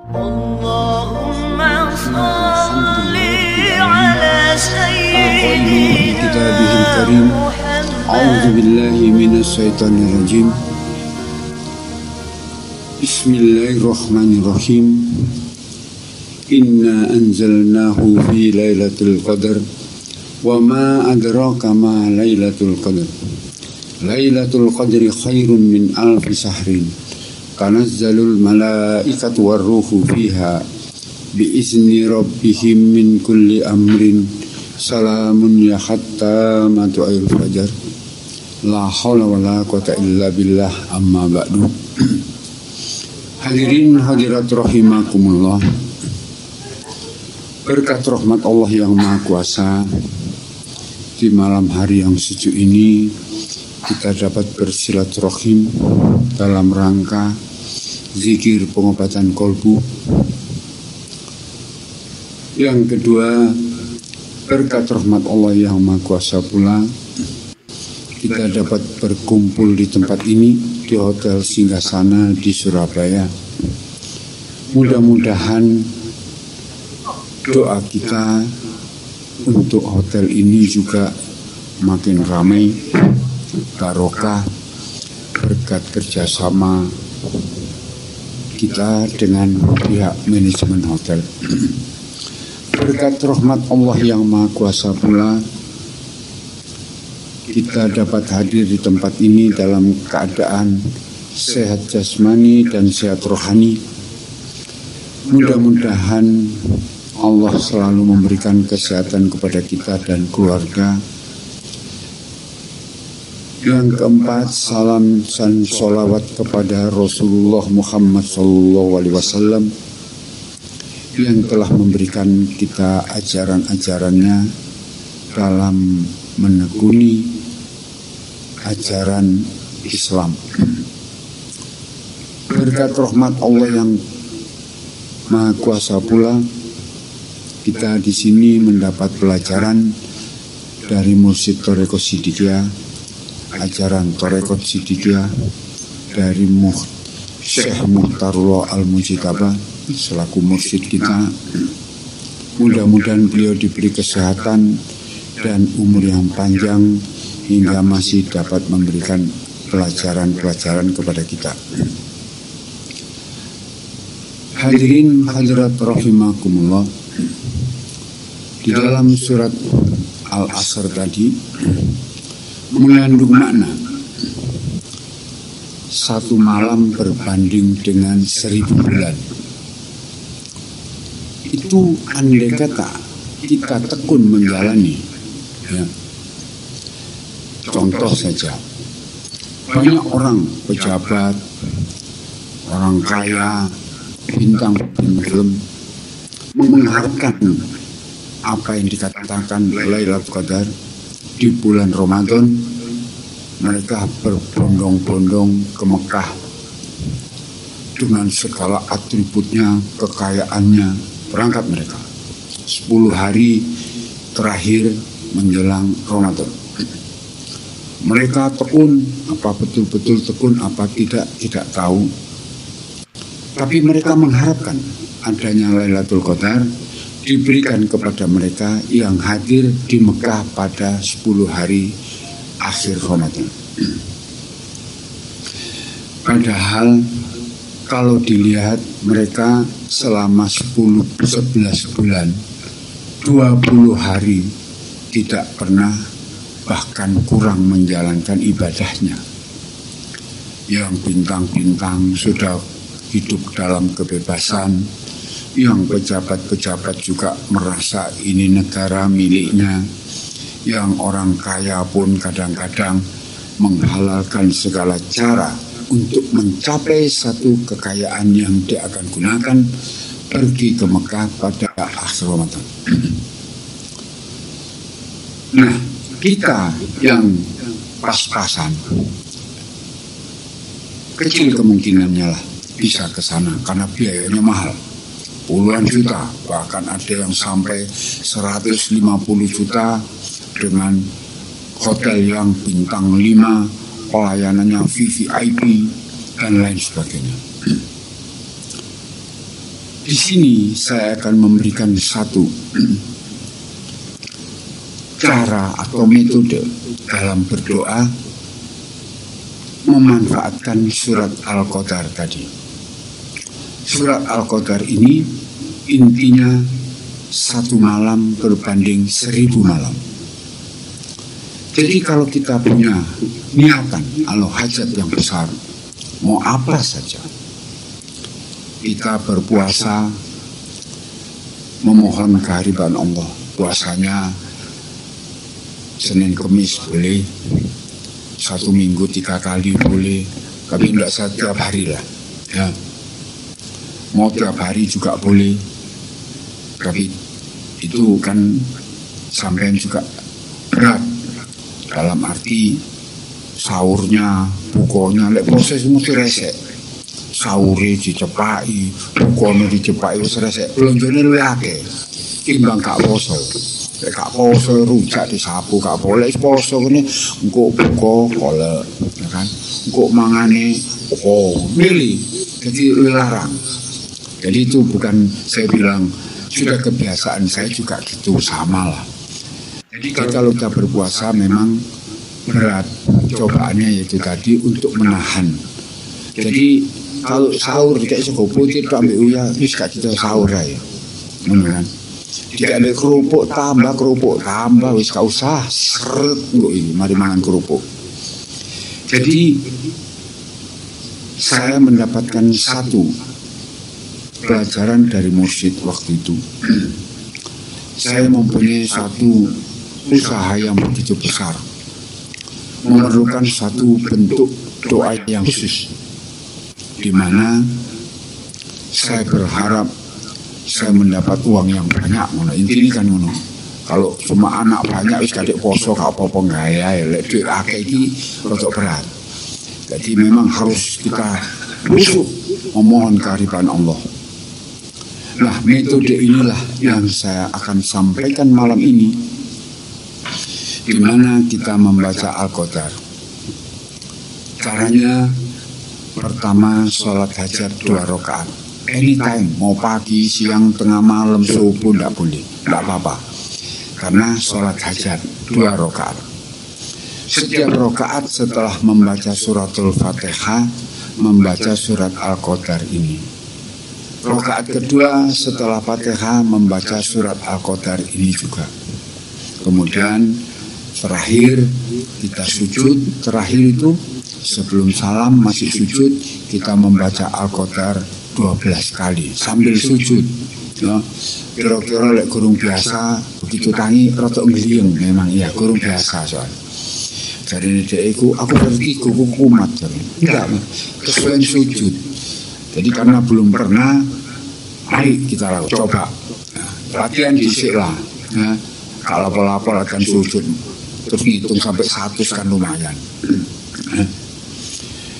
Allahumma salli ala sayyidina Muhammad. A'udzu billahi minasy syaithanir rajim. Bismillahirrahmanirrahim. Inna anzalnahu fi lailatul qadar. Wa ma adraka ma lailatul qadar. Lailatul qadri khairun min alfi sahrin. Tanazzalul malaikatu warruhu fiha biizni rabbihim min kulli amrin. Salamun ya hatta matlu'il fajar. La haula wala quwata illa billah, amma ba'du. Hadirin hadirat rahimakumullah. Berkat rahmat Allah yang Maha Kuasa, di malam hari yang sejuk ini kita dapat bersilaturahim dalam rangka zikir pengobatan kolbu. Yang kedua, berkat rahmat Allah yang Maha Kuasa pula kita dapat berkumpul di tempat ini, di Hotel Singgasana di Surabaya. Mudah-mudahan doa kita untuk hotel ini juga makin ramai, barokah, berkat kerjasama kita dengan pihak manajemen hotel. Berkat rahmat Allah yang Maha Kuasa pula kita dapat hadir di tempat ini dalam keadaan sehat jasmani dan sehat rohani. Mudah-mudahan Allah selalu memberikan kesehatan kepada kita dan keluarga. Yang keempat, salam dan sholawat kepada Rasulullah Muhammad SAW yang telah memberikan kita ajaran-ajarannya dalam menekuni ajaran Islam. Berkat rahmat Allah yang Maha Kuasa pula kita di sini mendapat pelajaran dari Mursyid Thariqah Siddiqiyah, ajaran Thariqah Siddiqiyah dari Syekh Mukhtarullah Al-Mujtaba selaku mursyid kita. Mudah-mudahan beliau diberi kesehatan dan umur yang panjang hingga masih dapat memberikan pelajaran-pelajaran kepada kita. Hadirin hadirat rahimakumullah, di dalam surat Al-Asr tadi mengandung makna satu malam berbanding dengan 1000 bulan. Itu andai kata kita tekun menjalani, ya. Contoh saja, banyak orang pejabat, orang kaya, bintang film mengharapkan apa yang dikatakan Lailatul Qadar di bulan Ramadan. Mereka berbondong-bondong ke Mekah dengan segala atributnya, kekayaannya, berangkat mereka 10 hari terakhir menjelang Ramadan. Mereka tekun, apa betul-betul tekun, apa tidak tahu. Tapi mereka mengharapkan adanya Lailatul Qadar diberikan kepada mereka yang hadir di Mekah pada 10 hari akhir Ramadan. Padahal kalau dilihat mereka selama 11 bulan, 20 hari tidak pernah bahkan kurang menjalankan ibadahnya. Yang bintang-bintang sudah hidup dalam kebebasan, yang pejabat-pejabat juga merasa ini negara miliknya, yang orang kaya pun kadang-kadang menghalalkan segala cara untuk mencapai satu kekayaan yang dia akan gunakan pergi ke Mekah pada akhir Ramadan. Nah, kita yang pas-pasan, kecil kemungkinannya lah bisa ke sana karena biayanya mahal, puluhan juta, bahkan ada yang sampai 150 juta dengan hotel yang bintang 5, pelayanannya VVIP dan lain sebagainya. Di sini saya akan memberikan satu cara atau metode dalam berdoa memanfaatkan surat Al-Qadar tadi. Surat Al-Qadar ini intinya 1 malam berbanding 1000 malam. Jadi kalau kita punya niatan atau hajat yang besar, mau apa saja, kita berpuasa memohon kehadiran Allah. Puasanya Senin Kemis boleh, 1 minggu 3 kali boleh, tapi tidak setiap hari lah ya. Mau tiap hari juga boleh, tapi itu kan sampean juga berat dalam arti sahurnya, bukonya, lek proses mesti resek. Sahure dicepai, bukonya dicepai wis resek. Belonjone luwih akeh timbang gak poso. Lek gak poso rujak disapu, gak boleh poso ngene engko buka kolek, ya kan. Engko mangane milih. Jadi larang. Jadi itu bukan saya bilang sudah kebiasaan, saya juga gitu, sama lah. Jadi kalau kita berpuasa memang berat cobaannya, yaitu tadi untuk menahan. Jadi kalau sahur kayak sego putih tak ambil uya wis gak kita sahur ae. Ngono kan. Tidak ambil kerupuk tambah wis gak usah seret kok iki mari mangan kerupuk. Jadi saya mendapatkan satu pelajaran dari mursyid waktu itu. Saya mempunyai satu usaha yang begitu besar, memerlukan satu bentuk doa yang khusus, di mana saya berharap saya mendapat uang yang banyak. Intinya kan ngono. Kalau cuma anak banyak wis kadek poso gak apa-apa gawe, lek duit akeh iki rada berat. Jadi memang harus kita busuk memohon kehadiran Allah. Nah, metode inilah yang saya akan sampaikan malam ini, di mana kita membaca Al-Qadar. Caranya pertama sholat hajat 2 rakaat. Anytime, mau pagi, siang, tengah malam, subuh tidak boleh, tidak apa-apa. Karena sholat hajat 2 rakaat. Setiap rakaat setelah membaca suratul Fatihah, membaca surat Al-Qadar ini. Rakaat kedua setelah Fatihah membaca surat Al-Qadar ini juga. Kemudian terakhir kita sujud. Terakhir itu sebelum salam masih sujud, kita membaca Al-Qadar 12 kali sambil sujud ya. Kira-kira lek gurung biasa begitu tangi rada ngliyeng, memang iya gurung biasa soal. Jadi aku berarti kumat tidak kesuwen sujud. Jadi karena belum pernah, ayo kita coba. Nah, latihan dhisik lah. Ya. Kalau pola-pola akan sujud, terus hitung sampai 100 kan lumayan.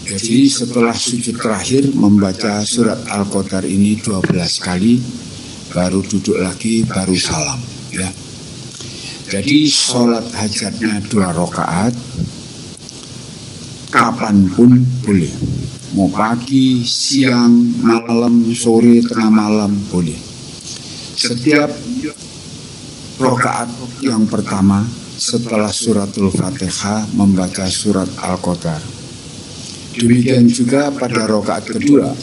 Jadi setelah sujud terakhir membaca surat Al-Qadar ini 12 kali, baru duduk lagi, baru salam. Ya. Jadi sholat hajatnya 2 rakaat, kapanpun boleh. Mau pagi, siang, malam, sore, tengah malam boleh. Setiap rakaat yang pertama setelah suratul Fatihah membaca surat Al-Qadar. Demikian juga pada rakaat kedua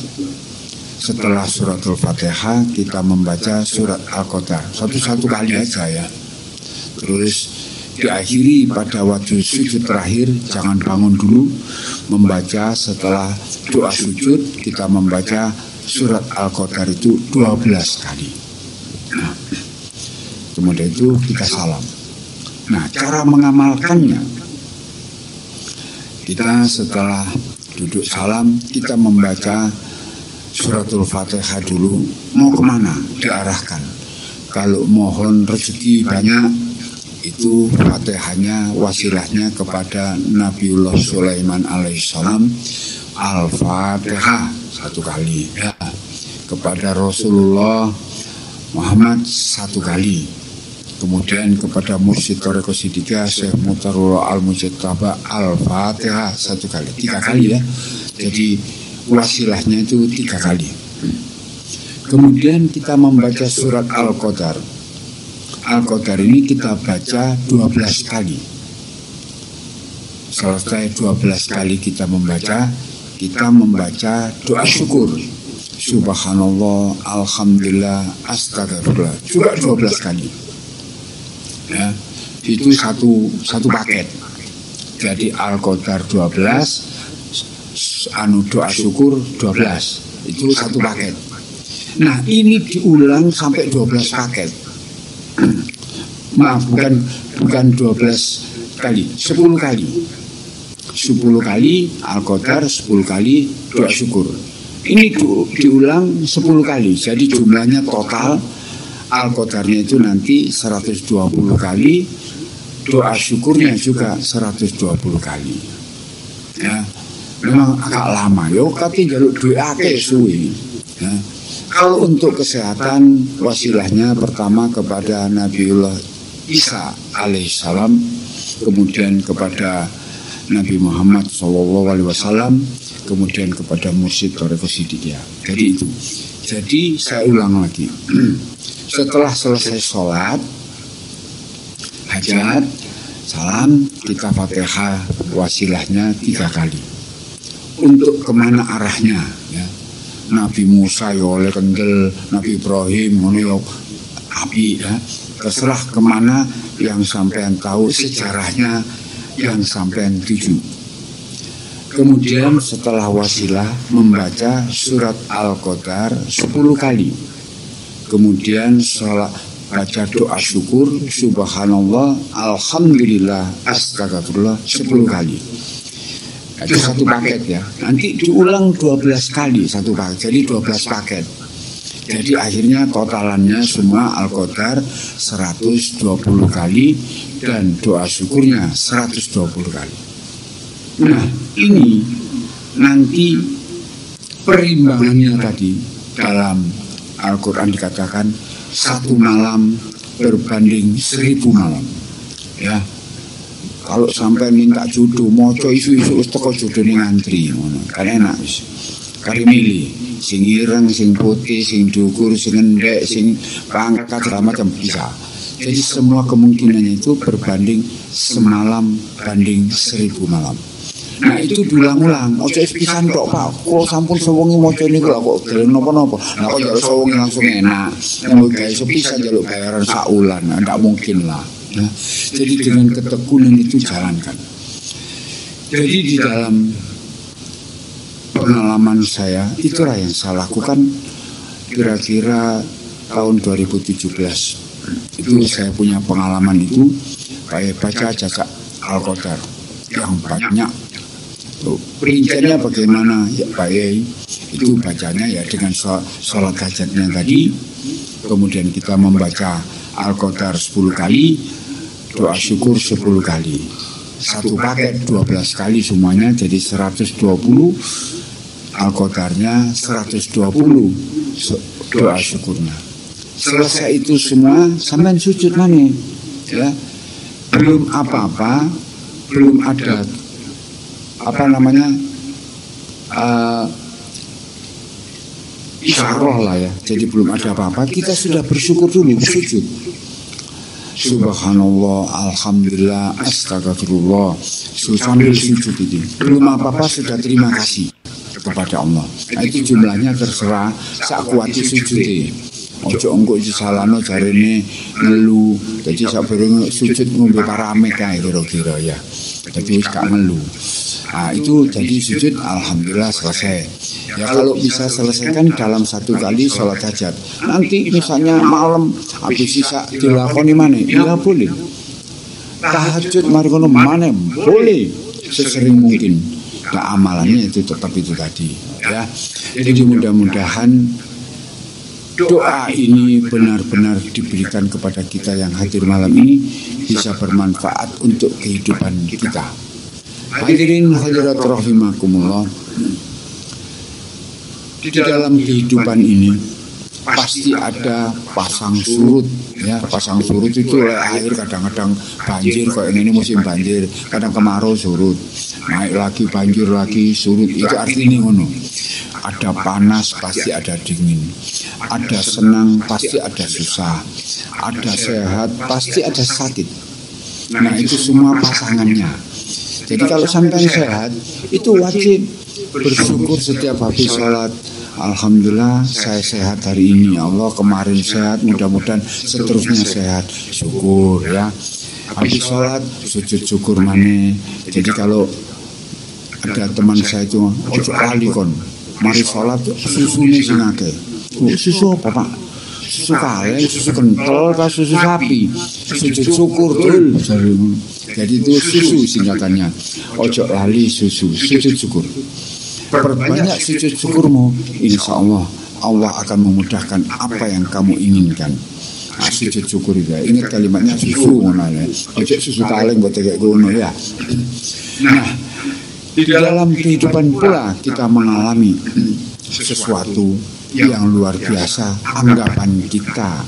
setelah suratul Fatihah kita membaca surat Al-Qadar. Satu-satu kali aja ya. Terus diakhiri pada waktu sujud terakhir, jangan bangun dulu, membaca setelah doa sujud kita membaca surat Al-Qadar itu 12 kali. Nah, kemudian itu kita salam. Nah, cara mengamalkannya, kita setelah duduk salam kita membaca suratul Fatihah dulu. Mau kemana diarahkan. Kalau mohon rezeki banyak, itu Fatihahnya wasilahnya kepada Nabiullah Sulaiman alaihissalam, Al-Fatihah 1 kali ya. Kepada Rasulullah Muhammad 1 kali. Kemudian kepada Mursyid Thariqah Siddiqah Syekh Mutarullah Al-Mujtaba Al-Fatihah 1 kali. 3 kali ya. Jadi wasilahnya itu 3 kali. Kemudian kita membaca surat Al-Qadar. Al-Qadar ini kita baca 12 kali. Selesai 12 kali kita membaca doa syukur. Subhanallah, alhamdulillah, astagfirullah. Juga 12 kali. Ya, itu satu paket. Jadi Al-Qadar 12, doa syukur 12. Itu satu paket. Nah, ini diulang sampai 12 paket. Maaf, bukan 12 kali, 10 kali. 10 kali Al-Qadar, 10 kali doa syukur. Ini diulang 10 kali. Jadi jumlahnya total Al-Qadarnya itu nanti 120 kali, doa syukurnya juga 120 kali. Ya, memang agak lama. Yo kate jaluk duit akeh suwi. Ya. Kalau untuk kesehatan, wasilahnya pertama kepada Nabiullah Isa alaihissalam, kemudian kepada Nabi Muhammad SAW, kemudian kepada mursyid Thariqah Siddiqiyah. Jadi itu. Jadi saya ulang lagi. Setelah selesai sholat hajat, salam, kita Fatihah wasilahnya 3 kali. Untuk kemana arahnya? Ya. Nabi Musa ya oleh kendel, Nabi Ibrahim ngono ya api ya. Terserah kemana yang sampean tahu sejarahnya, yang sampean tuju. Kemudian setelah wasilah membaca surat Al-Qadar 10 kali. Kemudian baca doa syukur subhanallah, alhamdulillah, astagfirullah 10 kali. Itu satu paket ya. Nanti diulang 12 kali satu paket. Jadi 12 paket. Jadi akhirnya totalannya semua Al-Qadar 120 kali dan doa syukurnya 120 kali. Nah, ini nanti perimbangannya tadi dalam Al-Quran dikatakan 1 malam berbanding 1000 malam. Ya, kalau sampai minta jodoh, moco isu-isu teko jodoh ning ngantri, kan enak wis. Kali milih, sing ireng, sing putih, sing dukur, sing endek, sing pangkat, segala macam bisa. Jadi semua kemungkinannya itu berbanding semalam banding 1000 malam. Nah itu diulang-ulang. Ojo pisan tok Pak. Kalau sampun sewengi maca niku lho kok gelem napa-napa. Lah kok jaluk sewengi langsung enak. Yang gawe sepisan jaluk bayaran sak wulan. Ndak mungkin lah. Nah, jadi dengan ketekunan itu jalankan. Jadi di dalam pengalaman saya, itulah yang saya lakukan kira-kira tahun 2017. Itu saya punya pengalaman itu kayak baca jazak Al-Qadar yang banyak. Perinciannya bagaimana ya Pak Yai? Itu bacanya ya dengan sholat hajatnya tadi. Kemudian kita membaca Al-Qadar 10 kali, doa syukur 10 kali. Satu paket 12 kali semuanya jadi 120. Al-Qadarnya 120, doa syukurnya. Selesai itu semua sampai sujud mana? Ya, belum apa-apa, belum ada isyarah lah ya. Jadi belum ada apa-apa, kita sudah bersyukur dulu, sujud. Subhanallah, alhamdulillah, astagfirullah. Sambil sujud itu belum apa-apa sudah terima kasih kepada Allah. Nah, itu jumlahnya terserah sak kuati sujud. Ojo engko iki salano jarene ngelu. Jadi sak bareng sujud ngombe parame kae kira-kira ya. Tapi wis gak ngelu. Nah, itu jadi sujud alhamdulillah selesai. Ya kalau bisa selesaikan dalam 1 kali sholat hajat. Nanti misalnya malam habis sisa dilakoni mana? Ya boleh. Tahajud mari kono mana? Boleh. Sesering mungkin. Nah, amalannya itu tetap itu tadi ya. Jadi mudah-mudahan doa ini benar-benar diberikan kepada kita yang hadir malam ini bisa bermanfaat untuk kehidupan kita. Hadirin hadirat rahimakumullah. Di dalam kehidupan ini pasti ada pasang surut ya. Pasang surut itu air kadang-kadang banjir, kok ini musim banjir, kadang kemarau surut, naik lagi banjir lagi surut, itu artinya ngono. Ada panas, pasti ada dingin. Ada senang, pasti ada susah. Ada sehat, pasti ada sakit. Nah, itu semua pasangannya. Jadi kalau sampai sehat, itu wajib bersyukur setiap habis sholat. Alhamdulillah saya sehat hari ini, ya Allah, kemarin sehat, mudah-mudahan seterusnya sehat. Syukur ya. Habis sholat sujud syukur maneh. Jadi kalau ada teman saya itu ojo lali kon, mari sholat susune sing akeh. Susu apa Pak? Susu kale, susu kental, susu sapi. Sujud syukur dul. Jadi itu susu singkatannya. Ojo lali susu, sujud syukur. Perbanyak sujud syukurmu, insya Allah Allah akan memudahkan apa yang kamu inginkan. Nah, sujud syukur itu. Ingat kalimatnya susu ngono. Ojo susu kaleng buat kayak ngono ya. Nah, di dalam kehidupan pula kita mengalami sesuatu yang luar biasa, anggapan kita.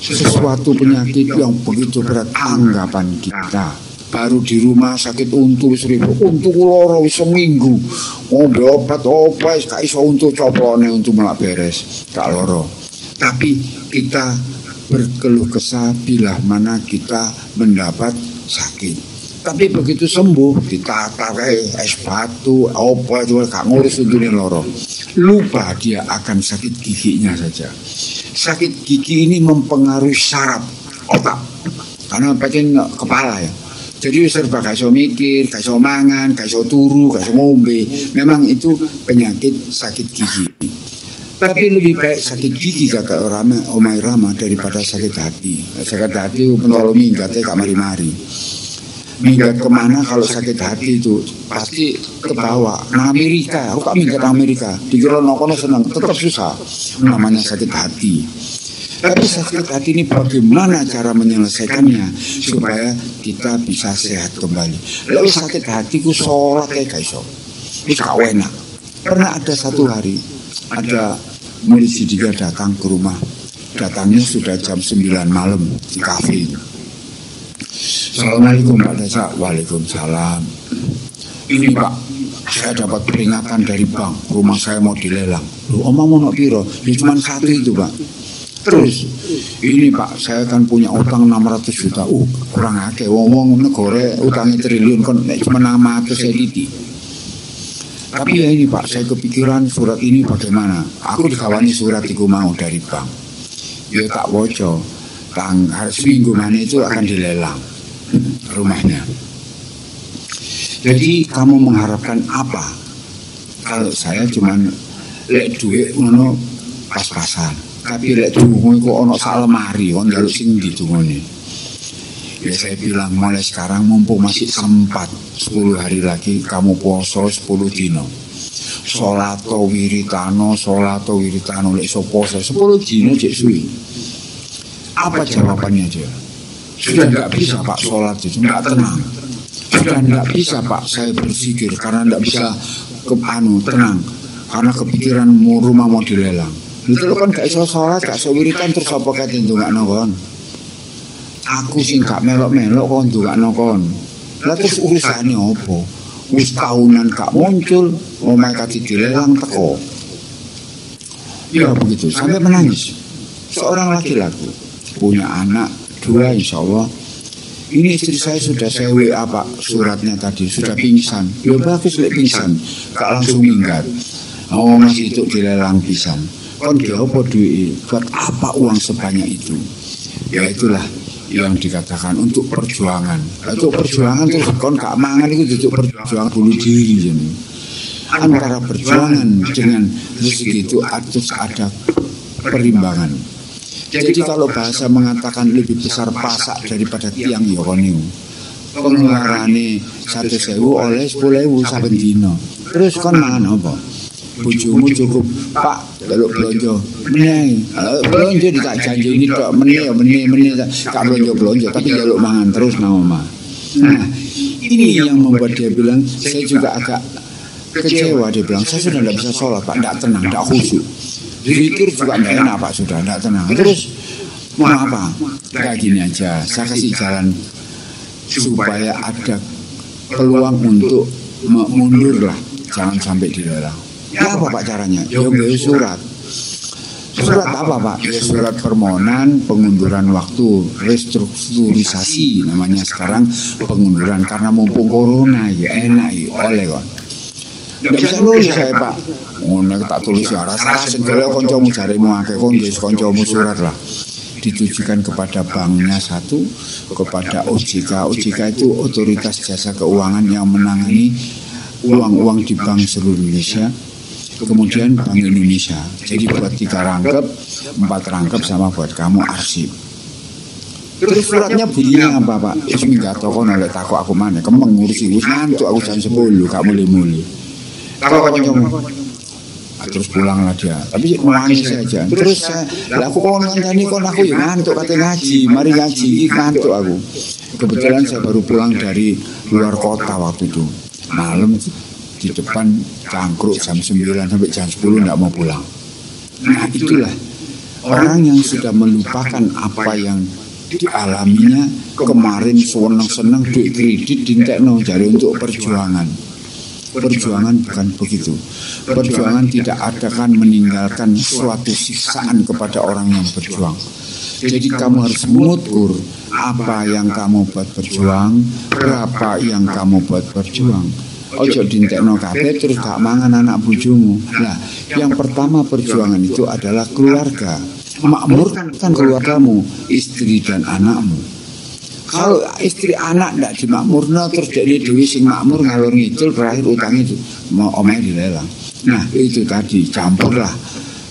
Sesuatu penyakit yang begitu berat, anggapan kita. Baru di rumah sakit untu 1000, untu loro wis seminggu. Ngombe obat gak iso untu coplone untu melak beres, gak loro. Tapi kita berkeluh kesah bila mana kita mendapat sakit. Tapi begitu sembuh ditata kayak es batu, apa itu gak ngurus untune loro. Lupa dia akan sakit giginya saja. Sakit gigi ini mempengaruhi saraf otak karena bagian kepala ya. Jadi serba gak iso mikir, gak iso mangan, gak iso turu, gak iso ngombe. Memang itu penyakit sakit gigi. Tapi lebih baik sakit gigi kata Omai Rama daripada sakit hati. Sakit hati pentolo minggatnya gak mari-mari. Minggat kemana kalau sakit hati itu pasti ke bawah. Nah Amerika, aku tak minggat Amerika. Dikira nokono senang, tetap susah. Namanya sakit hati. Tapi sakit hati ini bagaimana cara menyelesaikannya supaya kita bisa sehat kembali. Lalu sakit hatiku sholat kayak iso. Itu gak enak. Pernah ada satu hari ada murid Sidiga datang ke rumah. Datangnya sudah jam 9 malam di kafe. Assalamualaikum Pak Desa. Waalaikumsalam. Ini Pak, saya dapat peringatan dari bank, rumah saya mau dilelang. Loh, omong mau piro? Ya cuma satu itu Pak. Terus, ini Pak, saya kan punya utang 600 juta. Kurang akeh, wong negara utangnya triliun kan cuma 600 sediti. Tapi ya ini Pak, saya kepikiran surat ini bagaimana? Aku dikawani surat itu mau dari bank. Ya tak bocor. Seminggu mana itu akan dilelang rumahnya. Jadi kamu mengharapkan apa? Kalau saya cuman lek duit ngono pas-pasan. Tapi lek dungo iku ana sak lemari kon njaluk sing ndi dungone. Ya saya bilang mulai sekarang mumpung masih sempat 10 hari lagi kamu poso 10 dino. Sholato wiritano lek iso poso 10 dino cek suwi. Apa jawabannya dia? Sudah tidak bisa Pak sholat itu, tidak tenang. Sudah tidak bisa Pak saya berpikir karena tidak bisa tenang. Karena kepikiran rumah mau dilelang. Itu kan gak iso sholat, gak iso wiritan terus apa kate ndongakno kon. Aku sing gak melok-melok kon ndongakno kon. Lah terus urusane opo? Wis tahunan gak muncul, omahe kate dilelang teko. Ya begitu, sampai menangis. Seorang laki-laki punya anak 2 insya Allah. Ini istri saya sudah saya WA Pak suratnya tadi sudah pingsan. Ya bagus lek pingsan, gak langsung minggat. Oh masih itu dilelang pisan. Kon dia apa duit? Buat apa uang sebanyak itu? Ya itulah yang dikatakan untuk perjuangan. Untuk perjuangan terus kon gak mangan itu untuk perjuangan bunuh diri jadi. Antara perjuangan dengan rezeki itu harus ada perimbangan. Jadi kalau bahasa mengatakan lebih besar pasak daripada tiang ya koniu. Pengeluarane 1.000 oleh 10.000 saben dina. Terus kon mangan apa? Bojomu cukup Pak delok blonjo. Meneh. Blonjo dik janji ini tok meneh gak blonjo tapi delok mangan terus nang omah. Nah, ini yang membuat dia bilang saya juga agak kecewa. Dia bilang saya sudah tidak bisa sholat Pak, tidak tenang, tidak khusyuk. Zikir juga tidak enak Pak, sudah tidak tenang. Terus mau apa? Kayak gini aja, saya kasih jalan supaya ada peluang untuk mundur lah, jangan sampai dilelang. Ya apa Pak caranya? Ya nggak surat. Surat apa Pak? Ya surat permohonan pengunduran waktu, restrukturisasi namanya sekarang, pengunduran karena mumpung corona ya enak ya oleh kon. Nggak bisa nulis saya Pak. Ngono tak tulis ya rasa segala kancamu jaremu akeh kon wis kancamu surat lah. Ditujukan kepada banknya satu, kepada OJK. OJK itu Otoritas Jasa Keuangan yang menangani uang-uang di bank seluruh Indonesia. Kemudian Bank Indonesia. Jadi buat 3 rangkep, 4 rangkep sama buat kamu arsip. Terus suratnya bunyinya apa Pak? Wis minggat tokon oleh takut aku mana? Kamu mengurusi wis ngantuk aku jam 10 gak mulai-mulai. Kalau kamu terus pulanglah dia. Tapi nangis saja. Terus saya aku kon ngancani kon aku ya ngantuk kate ngaji, mari ngaji ngantuk aku. Kebetulan saya baru pulang dari luar kota waktu itu. Malam di depan cangkruk jam 9 sampai jam 10 tidak mau pulang. Nah itulah orang yang sudah melupakan apa yang dialaminya kemarin, senang-senang duit kredit dintekno jari untuk perjuangan. Perjuangan bukan begitu. Perjuangan tidak akan meninggalkan suatu siksaan kepada orang yang berjuang. Jadi kamu harus mengukur apa yang kamu buat berjuang, berapa yang kamu buat berjuang. Ojo dintekno kabeh terus gak mangan anak bojomu. Nah, yang pertama perjuangan itu adalah keluarga. Makmurkan keluargamu, istri dan anakmu. Kalau istri anak ndak dimakmurno terus jadi dewi sing makmur ngalor ngidul terakhir utang itu mau omahe dilelang. Nah, itu tadi campurlah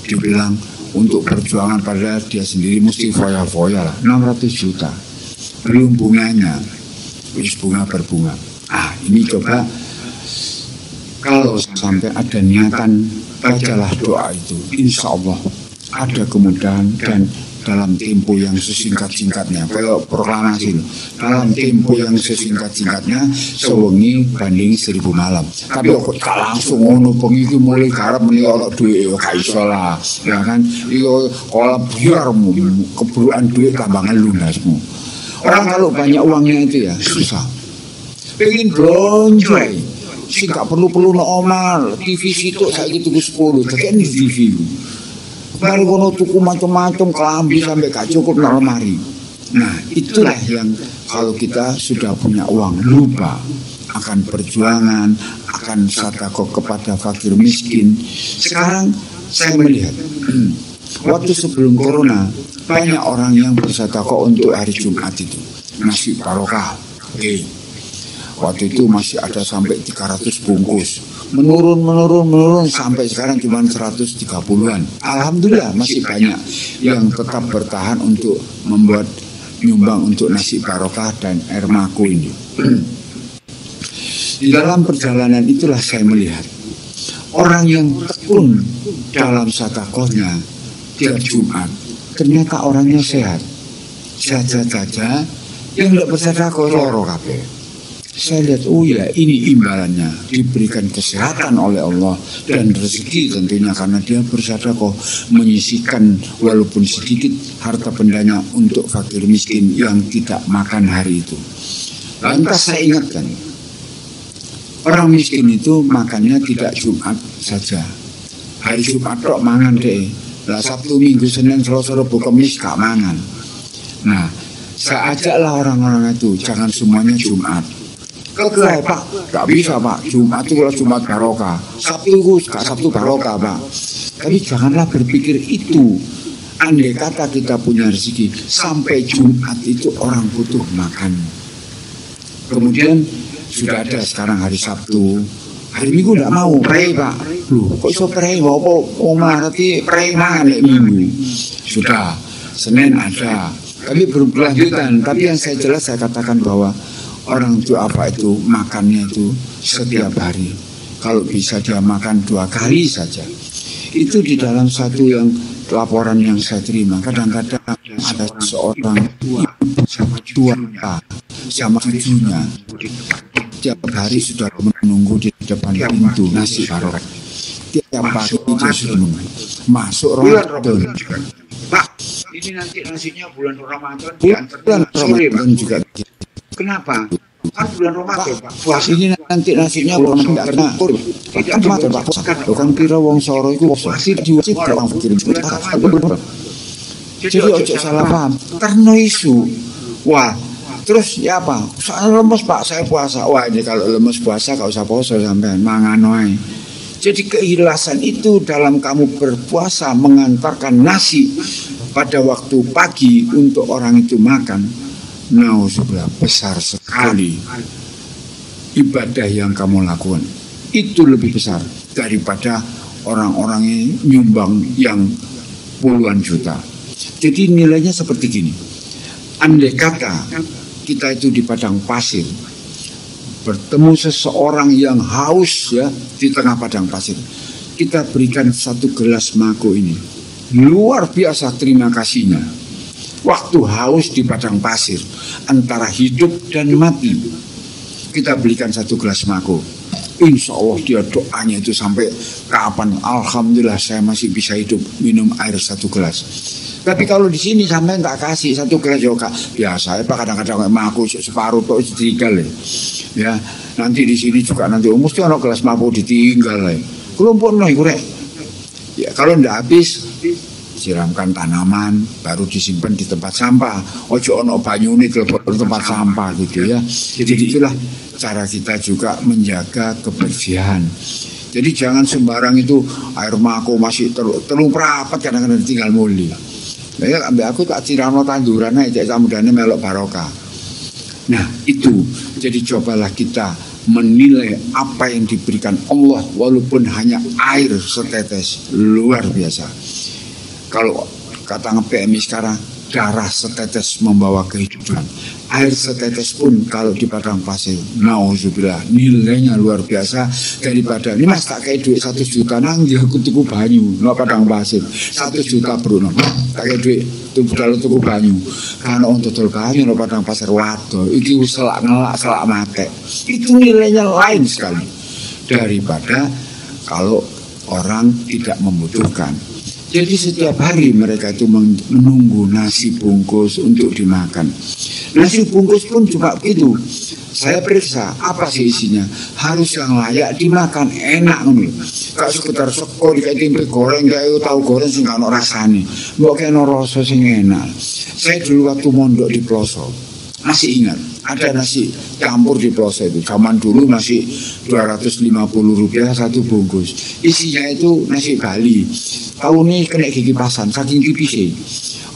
dibilang untuk perjuangan padahal dia sendiri mesti foya-foya lah 600 juta. Belum bunganya. Wis bunga berbunga. Ah, ini coba kalau sampai ada niatan, bacalah doa itu. Insya Allah ada kemudahan dan dalam tempo yang sesingkat-singkatnya. Kalau proklamasi dalam tempo yang sesingkat-singkatnya sewengi banding 1000 malam. Tapi kok gak langsung ngono bengi iki mulai garap meni ana duit ya gak iso lah. Ya kan iyo kalau biar keburukan duit tambangan lunasmu. Orang kalau banyak uangnya itu ya susah. Pengen belanja sing gak perlu-perlu no omal TV situ saiki tuku 10 tekan di TV. Baru kono tuku macam-macam kelambi sampai gak cukup nang lemari. Nah, itulah yang kalau kita sudah punya uang lupa akan perjuangan, akan sedekah kepada fakir miskin. Sekarang saya melihat waktu sebelum corona banyak orang yang bersedekah untuk hari Jumat itu. Nasi barokah. Oke. Waktu itu masih ada sampai 300 bungkus. Menurun sampai sekarang cuma 130-an. Alhamdulillah masih banyak yang tetap bertahan untuk membuat nyumbang untuk nasi barokah dan air maku ini. Di dalam perjalanan itulah saya melihat orang yang tekun dalam sedekahnya tiap Jumat ternyata orangnya sehat. Sehat saja yang tidak bersedekah loro kabeh. Saya lihat, oh ya ini imbalannya, diberikan kesehatan oleh Allah dan rezeki tentunya karena dia bersedekah menyisihkan walaupun sedikit harta bendanya untuk fakir miskin yang tidak makan hari itu. Lantas saya ingatkan, orang miskin itu makannya tidak Jumat saja. Hari Jumat tok mangan deh. Lah Sabtu, Minggu, Senin, Selasa, Rabu, Kamis gak mangan. Nah, saya ajaklah orang-orang itu jangan semuanya Jumat. Kegerai Pak, gak bisa Pak. Jumat itu kalau Jumat barokah, Sabtu itu gak Sabtu barokah Pak. Tapi janganlah berpikir itu. Andai kata kita punya rezeki sampai Jumat itu orang butuh makan. Kemudian sudah ada sekarang hari Sabtu, hari Minggu gak mau prei Pak. Loh, kok iso prei? Apa ngerti prei mangan Minggu? Sudah, Senin ada. Tapi berkelanjutan. Tapi yang saya jelas saya katakan bahwa orang itu apa itu makannya itu setiap hari. Kalau bisa dia makan 2 kali saja. Itu di dalam satu yang laporan yang saya terima. Kadang-kadang ada seorang sama sama cucunya. Tiap hari sudah menunggu di depan pintu nasi barokah. Tiap pagi dia sudah menunggu. Masuk Ramadan. Pak, ini nanti nasinya bulan Ramadan. Bulan Ramadan juga. Kenapa? Kan bulan Ramadan, Pak. Puasa ini nanti nasinya orang tidak kena kur. Kan mata Pak. Kan kira wong soro iku puasa diwajib orang fakir. Jadi ojo salah paham. Karena isu. Wah, terus ya apa? Soal lemes Pak, saya puasa. Wah, ini kalau lemes puasa gak usah puasa sampean, mangan wae. Jadi keikhlasan itu dalam kamu berpuasa mengantarkan nasi pada waktu pagi untuk orang itu makan. Nauzubillah, besar sekali ibadah yang kamu lakukan. Itu lebih besar daripada orang-orang yang nyumbang yang puluhan juta. Jadi nilainya seperti gini. Andai kata kita itu di padang pasir, bertemu seseorang yang haus ya di tengah padang pasir, kita berikan satu gelas mako ini, luar biasa terima kasihnya. Waktu haus di padang pasir antara hidup dan mati, kita berikan satu gelas mako, insya Allah dia doanya itu sampai kapan, alhamdulillah saya masih bisa hidup minum air satu gelas. Tapi kalau di sini sampai tak kasih satu gelas juga biasa ya Pak, kadang-kadang mako separuh tuh ditinggal ya. Nanti di sini juga nanti mesti ono gelas mako ditinggal ya. Kelompok noh kurek. Ya kalau ndak habis siramkan tanaman, baru disimpan di tempat sampah. Ojo ono banyune kelebok di tempat sampah gitu ya. Jadi itulah cara kita juga menjaga kebersihan. Jadi jangan sembarang itu air mako masih telung perapat kadang-kadang tinggal muli. Nah, ambil aku tak cirano tanduran aja samudane melok barokah. Nah itu, jadi cobalah kita menilai apa yang diberikan Allah walaupun hanya air setetes, luar biasa. Kalau kata nge-PMI sekarang, darah setetes membawa kehidupan. Air setetes pun kalau di padang pasir, nauzubillah, nilainya luar biasa daripada ini mas tak kayak duit 1 juta nang dia tuku banyu no padang pasir 1 juta bro no tak kayak duit tuku banyu karena untuk total banyu no padang pasir waduh itu selak ngelak selak mate, itu nilainya lain sekali daripada kalau orang tidak membutuhkan. Jadi setiap hari mereka itu menunggu nasi bungkus untuk dimakan. Nasi bungkus pun cuma begitu. Saya periksa apa sih isinya. Harus yang layak dimakan, enak nih. Gak sekedar seko dikait tempe goreng, gak tahu goreng sih gak ada rasanya. Mbok kena rasa sing enak. Saya dulu waktu mondok di pelosok masih ingat ada nasi campur di pelosok itu. Zaman dulu masih Rp250 satu bungkus. Isinya itu nasi Bali. Tahu nih kena gigi pasan, saking tipisnya.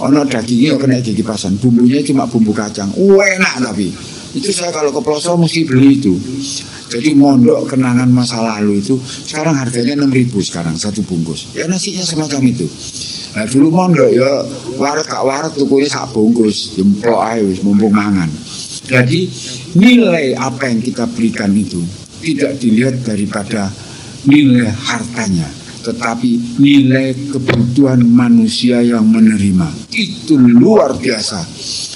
Ono dagingnya kena gigi pasan, bumbunya cuma bumbu kacang. Enak tapi itu saya kalau ke pelosok mesti beli itu. Jadi mondok kenangan masa lalu itu sekarang harganya 6.000 sekarang satu bungkus. Ya nasinya semacam itu. Nah dulu mondok ya waret kak waret tukunya sak bungkus, jemplok aja mumpung mangan. Jadi nilai apa yang kita berikan itu tidak dilihat daripada nilai hartanya, tetapi nilai kebutuhan manusia yang menerima. Itu luar biasa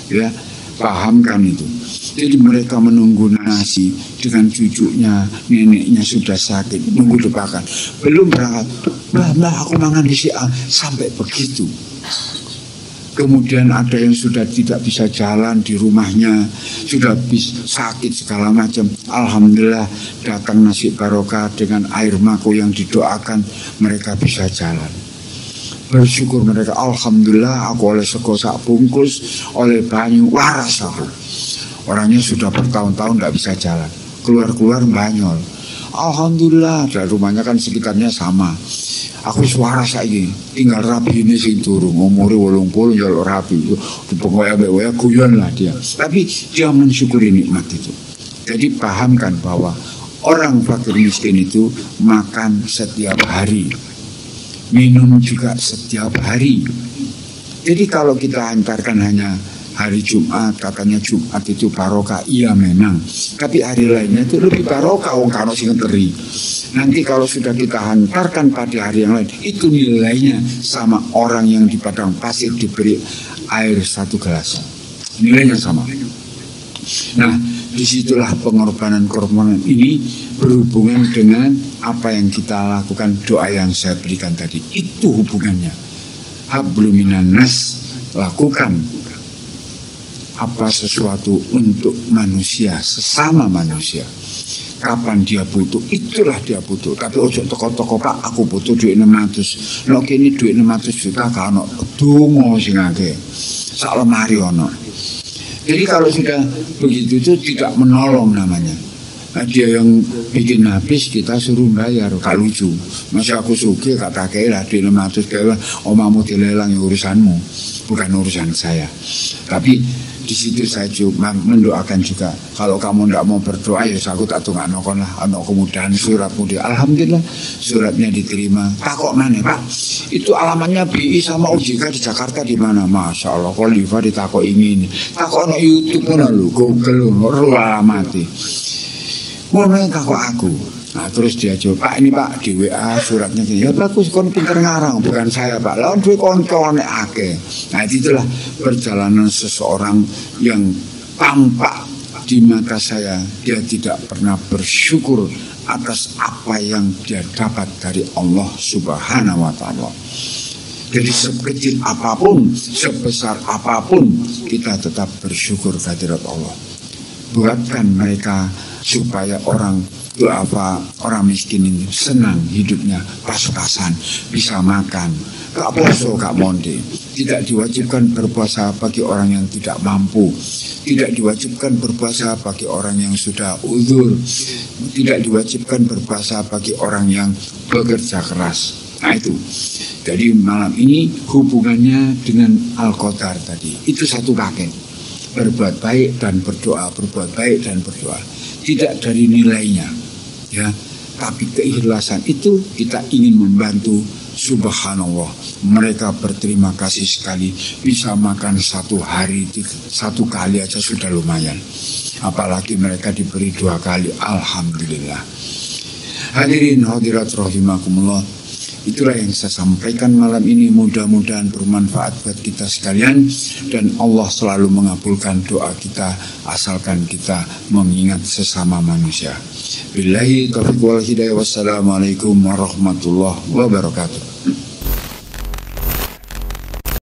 ya, pahamkan itu. Jadi mereka menunggu nasi dengan cucunya, neneknya sudah sakit, nunggu depakan, belum berangkat. Mbah, aku mangan di sini sampai begitu. Kemudian ada yang sudah tidak bisa jalan di rumahnya, sudah sakit segala macam. Alhamdulillah datang nasi barokah dengan air mako yang didoakan, mereka bisa jalan. Bersyukur mereka, alhamdulillah aku oleh sego sak bungkus, oleh banyu waras aku. Orangnya sudah bertahun-tahun tidak bisa jalan, keluar-keluar banyol. Alhamdulillah, dari rumahnya kan sekitarnya sama. Aku suara saiki, tinggal rapi ini sing turun, umurnya 80 jalur rapi. Pokoknya guyon lah dia. Tapi dia mensyukuri nikmat itu. Jadi pahamkan bahwa orang fakir miskin itu makan setiap hari, minum juga setiap hari. Jadi kalau kita hantarkan hanya hari Jumat, katanya Jumat itu barokah, iya memang. Tapi hari lainnya itu lebih barokah, wong kano sing teri. Nanti kalau sudah kita hantarkan pada hari yang lain, itu nilainya sama orang yang di padang pasir diberi air satu gelas. Nilainya sama. Nah, disitulah pengorbanan-korbanan ini berhubungan dengan apa yang kita lakukan, doa yang saya berikan tadi. Itu hubungannya. Hablum minan nas, lakukan apa sesuatu untuk manusia, sesama manusia. Kapan dia butuh, itulah dia butuh. Tapi ojo toko-toko, Pak, aku butuh duit 600. Lo kini duit 600 juta kan dungo sing akeh. Sak lemari ono. Jadi kalau sudah begitu itu tidak menolong namanya. Nah, dia yang bikin habis kita suruh bayar, gak lucu. Masih aku suge kata lah duit 600 kayak omamu dilelang ya urusanmu, bukan urusan saya. Tapi di situ saya cuma mendoakan juga. Kalau kamu tidak mau berdoa, ya aku tak tunggu lah. Anak kemudahan suratmu dia. Alhamdulillah suratnya diterima. Takok mana Pak? Itu alamatnya BI sama OJK di Jakarta di mana? Masya Allah. Kalau Liva ditakok ini. Takok no YouTube mana lu? Google lu alamati. Mau main takok aku. Nah terus dia jawab, Pak ini Pak di WA suratnya gini. Ya bagus, kon pinter ngarang, bukan saya Pak. Lawan duit konco ake. Nah itulah perjalanan seseorang yang tampak di mata saya dia tidak pernah bersyukur atas apa yang dia dapat dari Allah Subhanahu wa Ta'ala. Jadi sekecil apapun, sebesar apapun, kita tetap bersyukur kehadirat Allah. Buatkan mereka supaya orang miskin ini senang hidupnya, pas-pasan, bisa makan, gak poso, gak monde. Tidak diwajibkan berpuasa bagi orang yang tidak mampu, tidak diwajibkan berpuasa bagi orang yang sudah uzur, tidak diwajibkan berpuasa bagi orang yang bekerja keras. Nah itu. Jadi malam ini hubungannya dengan Al-Qadar tadi. Itu satu paket. Berbuat baik dan berdoa, berbuat baik dan berdoa. Tidak dari nilainya, ya, tapi keikhlasan itu kita ingin membantu. Subhanallah, mereka berterima kasih sekali. Bisa makan satu hari, satu kali aja sudah lumayan. Apalagi mereka diberi 2 kali. Alhamdulillah. Hadirin hadirat rahimakumullah. Itulah yang saya sampaikan malam ini, mudah-mudahan bermanfaat buat kita sekalian dan Allah selalu mengabulkan doa kita asalkan kita mengingat sesama manusia. Billahi taufiq wal hidayah. Wassalamualaikum warahmatullahi wabarakatuh.